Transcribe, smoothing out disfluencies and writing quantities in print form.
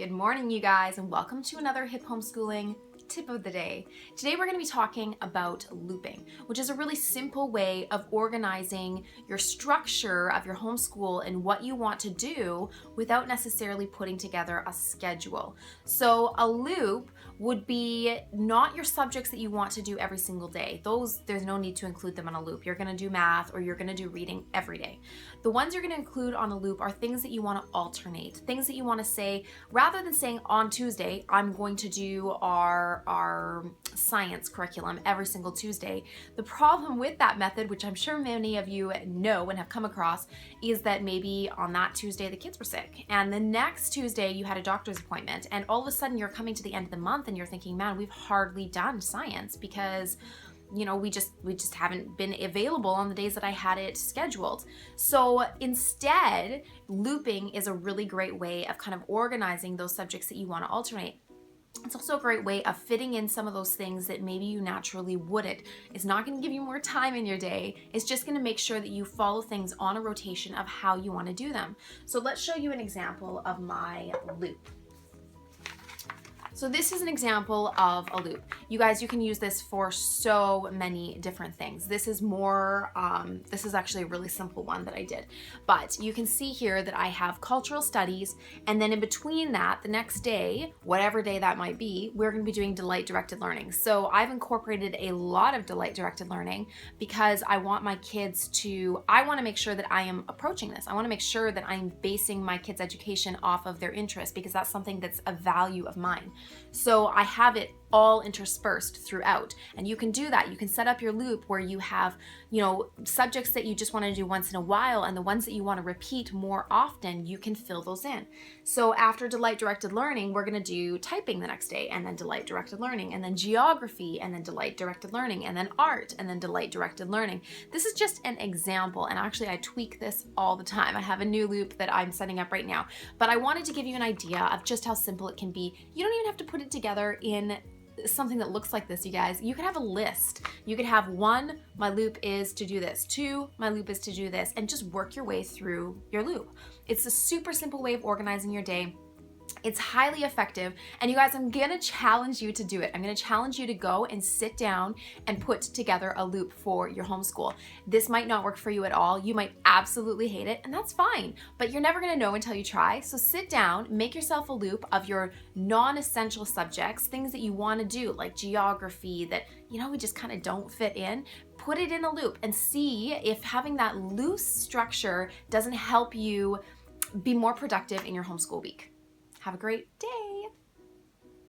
Good morning, you guys, and welcome to another hip homeschooling tip of the day. Today we're going to be talking about looping, which is a really simple way of organizing your structure of your homeschool and what you want to do without necessarily putting together a schedule. So a loop would be not your subjects that you want to do every single day. Those, there's no need to include them on a loop. You're going to do math or you're going to do reading every day. The ones you're going to include on a loop are things that you want to alternate, things that you want to say, rather than saying on Tuesday, I'm going to do our science curriculum every single Tuesday. The problem with that method, which I'm sure many of you know and have come across, is that maybe on that Tuesday the kids were sick and the next Tuesday you had a doctor's appointment and all of a sudden you're coming to the end of the month and you're thinking, man, we've hardly done science because we just haven't been available on the days that I had it scheduled. So instead, looping is a really great way of kind of organizing those subjects that you want to alternate. It's also a great way of fitting in some of those things that maybe you naturally wouldn't. It's not going to give you more time in your day. It's just going to make sure that you follow things on a rotation of how you want to do them. So let's show you an example of my loop. So this is an example of a loop. You guys, you can use this for so many different things. This is more, this is actually a really simple one that I did. But you can see here that I have cultural studies, and then in between that, the next day, whatever day that might be, we're gonna be doing delight-directed learning. So I've incorporated a lot of delight-directed learning because I want my kids to, I wanna make sure that I am approaching this. I wanna make sure that I'm basing my kids' education off of their interests because that's something that's a value of mine. So I have it all interspersed throughout, and you can do that. You can set up your loop where you have, subjects that you just want to do once in a while, and the ones that you want to repeat more often, you can fill those in. So after delight-directed learning, we're going to do typing the next day, and then delight-directed learning, and then geography, and then delight-directed learning, and then art, and then delight-directed learning. This is just an example, and actually I tweak this all the time. I have a new loop that I'm setting up right now, but I wanted to give you an idea of just how simple it can be. You don't even have to put it together in something that looks like this, you guys. You could have a list. You could have 1, my loop is to do this, 2, my loop is to do this, and just work your way through your loop. It's a super simple way of organizing your day. It's highly effective, and you guys, I'm gonna challenge you to do it. I'm gonna challenge you to go and sit down and put together a loop for your homeschool. This might not work for you at all. You might absolutely hate it, and that's fine, but you're never gonna know until you try. So sit down, make yourself a loop of your non-essential subjects, things that you wanna do, like geography that, we just kind of don't fit in. Put it in a loop and see if having that loose structure doesn't help you be more productive in your homeschool week. Have a great day.